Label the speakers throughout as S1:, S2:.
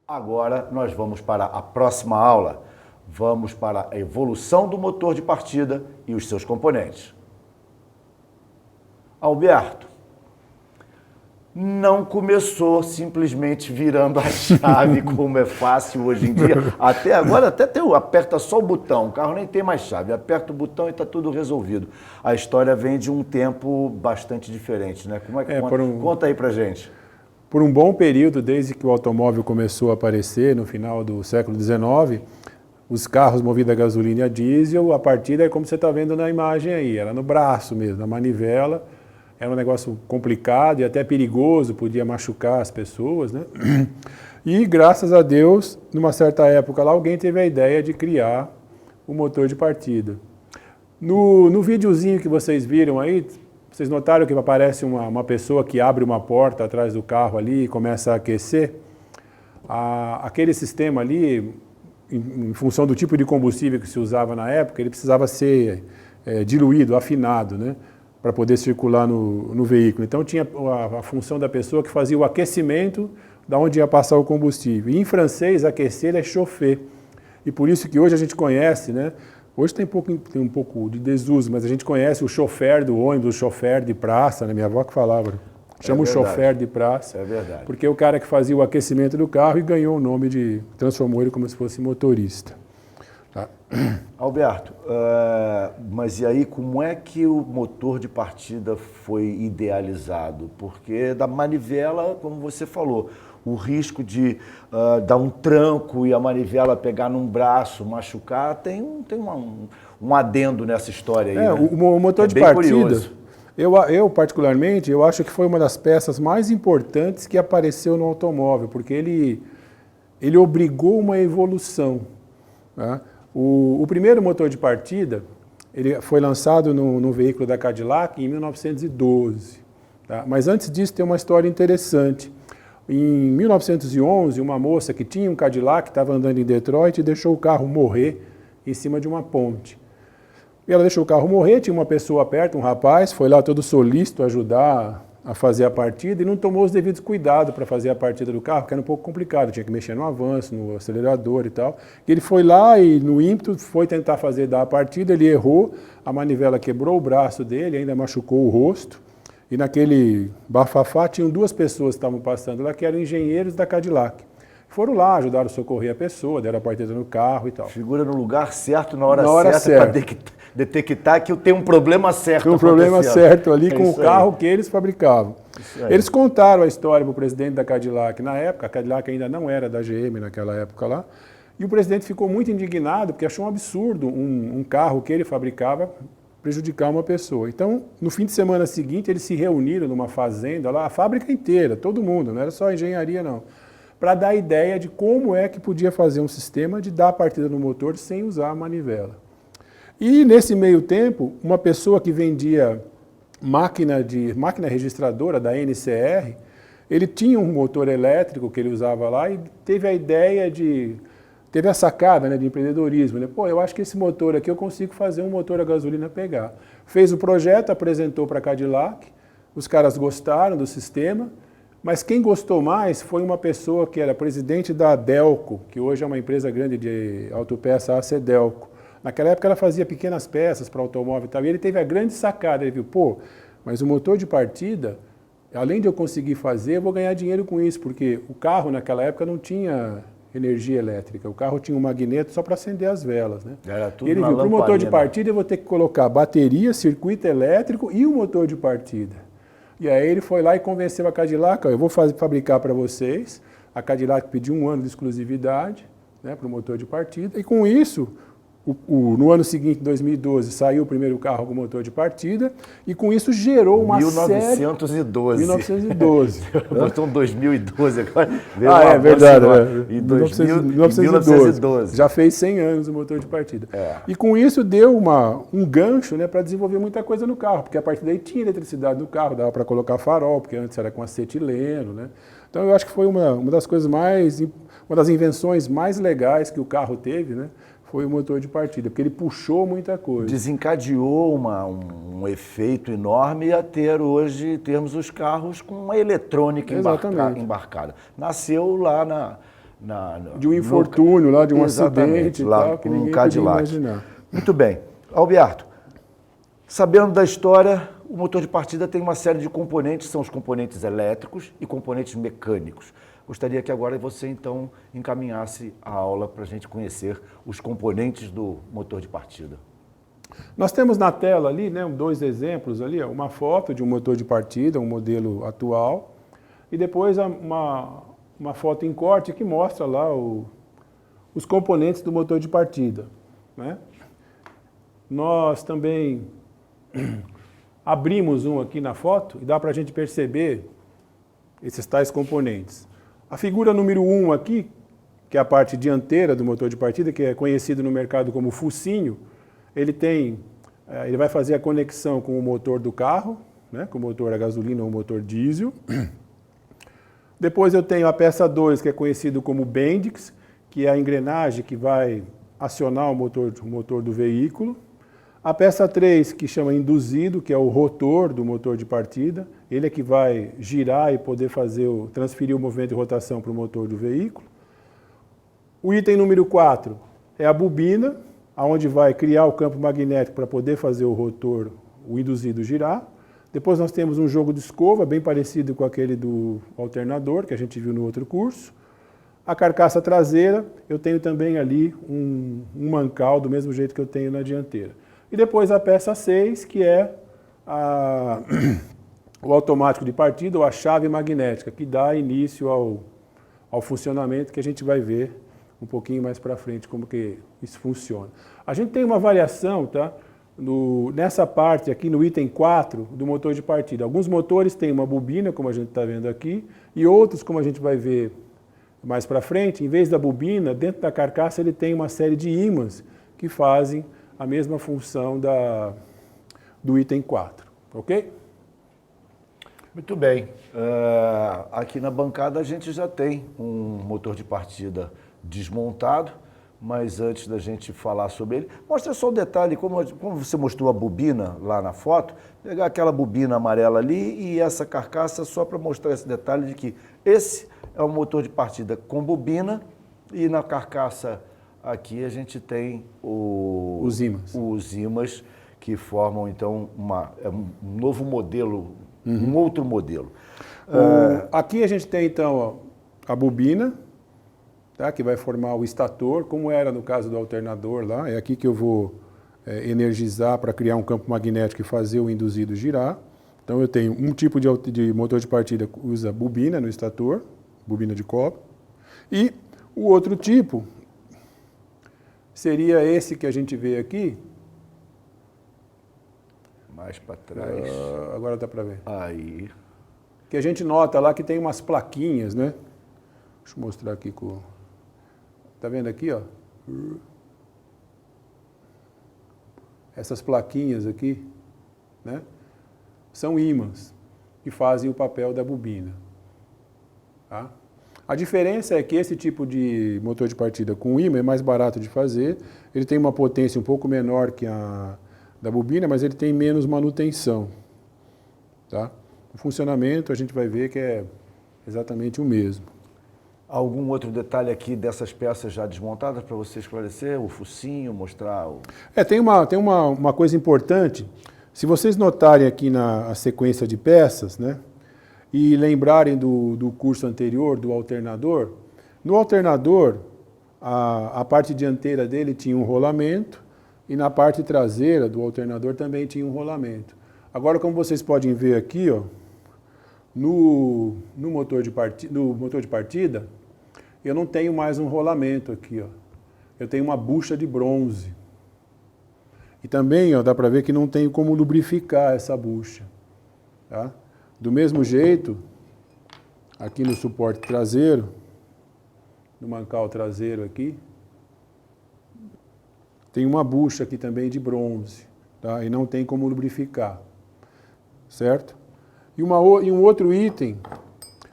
S1: Agora nós vamos para a próxima aula. Vamos para a evolução do motor de partida e os seus componentes. Alberto, não começou simplesmente virando a chave como é fácil hoje em dia. Até agora, aperta só o botão, o carro nem tem mais chave. Aperta o botão e está tudo resolvido. A história vem de um tempo bastante diferente, né? Como é que conta aí pra gente.
S2: Por um bom período, desde que o automóvel começou a aparecer, no final do século XIX, os carros movidos a gasolina e a diesel, a partida é como você está vendo na imagem aí, era no braço mesmo, na manivela. Era um negócio complicado e até perigoso, podia machucar as pessoas, né? E graças a Deus, numa certa época lá, alguém teve a ideia de criar o motor de partida. No videozinho que vocês viram aí, vocês notaram que aparece uma pessoa que abre uma porta atrás do carro ali e começa a aquecer? Aquele sistema ali, em função do tipo de combustível que se usava na época, ele precisava ser diluído, afinado, né? Para poder circular no veículo. Então tinha a função da pessoa que fazia o aquecimento da onde ia passar o combustível. E em francês, aquecer é chauffer. E por isso que hoje a gente conhece, né? Hoje tem um pouco de desuso, mas a gente conhece o chofer do ônibus, o chofer de praça, né? Minha avó que falava, chama o chofer de praça.
S1: É verdade.
S2: Porque é o cara que fazia o aquecimento do carro e ganhou o nome transformou ele como se fosse motorista. Tá?
S1: Alberto, mas e aí como é que o motor de partida foi idealizado? Porque da manivela, como você falou, o risco de dar um tranco e a manivela pegar num braço, machucar, tem um adendo nessa história aí. Né?
S2: O motor de partida, eu particularmente, eu acho que foi uma das peças mais importantes que apareceu no automóvel, porque ele obrigou uma evolução. Tá? O primeiro motor de partida, ele foi lançado no veículo da Cadillac em 1912. Tá? Mas antes disso tem uma história interessante. Em 1911, uma moça que tinha um Cadillac, estava andando em Detroit e deixou o carro morrer em cima de uma ponte. E ela deixou o carro morrer, tinha uma pessoa perto, um rapaz, foi lá todo solícito ajudar a fazer a partida e não tomou os devidos cuidados para fazer a partida do carro, que era um pouco complicado, tinha que mexer no avanço, no acelerador e tal. E ele foi lá e no ímpeto foi tentar dar a partida, ele errou, a manivela quebrou o braço dele, ainda machucou o rosto. E naquele bafafá tinham duas pessoas que estavam passando lá, que eram engenheiros da Cadillac. Foram lá, ajudaram a socorrer a pessoa, deram a partida no carro e tal.
S1: Figura no lugar certo, na hora certa. Para detectar que tem um problema certo.
S2: Tem um problema certo ali com o carro que eles fabricavam. Eles contaram a história para o presidente da Cadillac na época, a Cadillac ainda não era da GM naquela época lá, e o presidente ficou muito indignado, porque achou um absurdo um carro que ele fabricava prejudicar uma pessoa. Então, no fim de semana seguinte, eles se reuniram numa fazenda lá, a fábrica inteira, todo mundo, não era só a engenharia não, para dar ideia de como é que podia fazer um sistema de dar a partida no motor sem usar a manivela. E nesse meio tempo, uma pessoa que vendia máquina registradora da NCR, ele tinha um motor elétrico que ele usava lá e teve a sacada, né, de empreendedorismo, né? Pô, eu acho que esse motor aqui eu consigo fazer um motor a gasolina pegar. Fez o projeto, apresentou para a Cadillac, os caras gostaram do sistema, mas quem gostou mais foi uma pessoa que era presidente da Delco, que hoje é uma empresa grande de autopeça, a Cedelco. Naquela época ela fazia pequenas peças para automóvel e tal, e ele teve a grande sacada, ele viu, pô, mas o motor de partida, além de eu conseguir fazer, eu vou ganhar dinheiro com isso, porque o carro naquela época não tinha energia elétrica, o carro tinha um magneto só para acender as velas, né?
S1: Era tudo
S2: e ele viu, para o motor de partida eu vou ter que colocar bateria, circuito elétrico e o motor de partida. E aí ele foi lá e convenceu a Cadillac, ó, eu vou fabricar para vocês, a Cadillac pediu 1 ano de exclusividade, né, para o motor de partida, e com isso No ano seguinte, 2012, saiu o primeiro carro com motor de partida e com isso gerou uma
S1: 1912.
S2: 1912.
S1: Botou um 2012 agora.
S2: É verdade.
S1: Em 1912.
S2: Já fez 100 anos o motor de partida.
S1: É.
S2: E com isso deu um gancho, né, para desenvolver muita coisa no carro, porque a partir daí tinha eletricidade no carro, dava para colocar farol, porque antes era com acetileno, né? Então eu acho que foi uma das coisas uma das invenções mais legais que o carro teve, né? Foi o motor de partida, porque ele puxou muita coisa.
S1: Desencadeou um efeito enorme a termos os carros com uma eletrônica embarcada. Nasceu lá
S2: de um infortúnio, lá de um acidente
S1: lá,
S2: e tal, que ninguém
S1: podia imaginar. Muito bem. Alberto, sabendo da história, o motor de partida tem uma série de componentes, são os componentes elétricos e componentes mecânicos. Gostaria que agora você, então, encaminhasse a aula para a gente conhecer os componentes do motor de partida.
S2: Nós temos na tela ali, né, 2 exemplos ali, uma foto de um motor de partida, um modelo atual, e depois uma foto em corte que mostra lá os componentes do motor de partida, né? Nós também abrimos um aqui na foto e dá para a gente perceber esses tais componentes. A figura número 1 aqui, que é a parte dianteira do motor de partida, que é conhecido no mercado como focinho, ele vai fazer a conexão com o motor do carro, né, com o motor a gasolina ou motor diesel. Depois eu tenho a peça 2, que é conhecido como Bendix, que é a engrenagem que vai acionar o motor do veículo. A peça 3, que chama induzido, que é o rotor do motor de partida. Ele é que vai girar e poder transferir o movimento de rotação para o motor do veículo. O item número 4 é a bobina, onde vai criar o campo magnético para poder fazer o rotor, o induzido, girar. Depois nós temos um jogo de escova, bem parecido com aquele do alternador, que a gente viu no outro curso. A carcaça traseira, eu tenho também ali um mancal, do mesmo jeito que eu tenho na dianteira. E depois a peça 6, que é o automático de partida, ou a chave magnética, que dá início ao funcionamento, que a gente vai ver um pouquinho mais para frente como que isso funciona. A gente tem uma variação, tá? Nessa parte aqui, no item 4 do motor de partida. Alguns motores têm uma bobina, como a gente está vendo aqui, e outros, como a gente vai ver mais para frente, em vez da bobina, dentro da carcaça ele tem uma série de ímãs que fazem a mesma função do item 4, ok?
S1: Muito bem. Aqui na bancada a gente já tem um motor de partida desmontado, mas antes da gente falar sobre ele, mostra só um detalhe, como você mostrou a bobina lá na foto, pegar aquela bobina amarela ali e essa carcaça só para mostrar esse detalhe de que esse é um motor de partida com bobina e na carcaça aqui a gente tem os ímãs que formam então um novo modelo, um outro modelo.
S2: Aqui a gente tem então a bobina, tá, que vai formar o estator, como era no caso do alternador lá. É aqui que eu vou energizar para criar um campo magnético e fazer o induzido girar. Então eu tenho um tipo de motor de partida que usa bobina no estator, bobina de cobre, e o outro tipo seria esse que a gente vê aqui.
S1: Mais para trás.
S2: Agora dá para ver.
S1: Aí.
S2: Que a gente nota lá que tem umas plaquinhas, né? Deixa eu mostrar aqui com... Tá vendo aqui, ó? Essas plaquinhas aqui, né? São ímãs que fazem o papel da bobina. Tá? A diferença é que esse tipo de motor de partida com ímã é mais barato de fazer, ele tem uma potência um pouco menor que a da bobina, mas ele tem menos manutenção. Tá? O funcionamento a gente vai ver que é exatamente o mesmo.
S1: Algum outro detalhe aqui dessas peças já desmontadas para você esclarecer? O focinho, mostrar o...
S2: Tem uma coisa importante. Se vocês notarem aqui na sequência de peças, né, e lembrarem do curso anterior, do alternador, no alternador, a parte dianteira dele tinha um rolamento e na parte traseira do alternador também tinha um rolamento. Agora, como vocês podem ver aqui, ó, no motor de partida, eu não tenho mais um rolamento aqui, ó. Eu tenho uma bucha de bronze, E também dá para ver que não tem como lubrificar essa bucha. Tá? Do mesmo jeito, aqui no suporte traseiro, no mancal traseiro aqui, tem uma bucha aqui também de bronze, tá? E não tem como lubrificar, certo? E um outro item,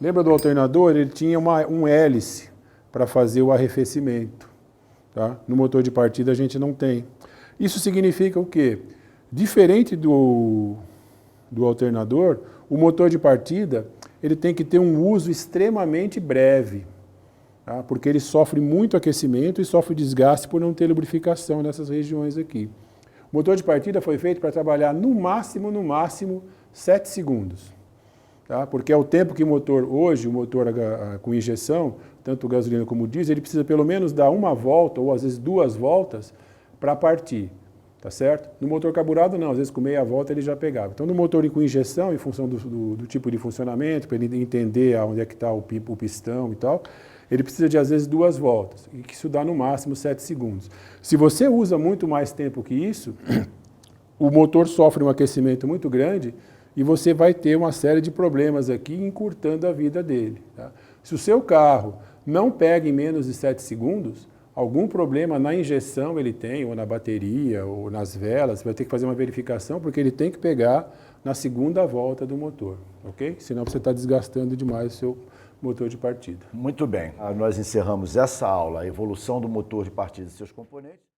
S2: lembra do alternador? Ele tinha um hélice para fazer o arrefecimento, tá? No motor de partida a gente não tem. Isso significa o quê? Diferente do alternador, o motor de partida ele tem que ter um uso extremamente breve, tá? Porque ele sofre muito aquecimento e sofre desgaste por não ter lubrificação nessas regiões aqui. O motor de partida foi feito para trabalhar no máximo, 7 segundos. Tá? Porque é o tempo que o motor, hoje, o motor com injeção, tanto gasolina como diesel, ele precisa pelo menos dar uma volta, ou às vezes 2 voltas, para partir. Tá certo? No motor carburado não, às vezes com meia volta ele já pegava. Então no motor com injeção, em função do tipo de funcionamento, para ele entender onde é que está o pistão e tal, ele precisa de às vezes 2 voltas, e que isso dá no máximo 7 segundos. Se você usa muito mais tempo que isso, o motor sofre um aquecimento muito grande e você vai ter uma série de problemas aqui encurtando a vida dele. Tá? Se o seu carro não pega em menos de 7 segundos, algum problema na injeção ele tem, ou na bateria, ou nas velas, você vai ter que fazer uma verificação, porque ele tem que pegar na segunda volta do motor, ok? Senão você está desgastando demais o seu motor de partida.
S1: Muito bem. Nós encerramos essa aula, a evolução do motor de partida e seus componentes.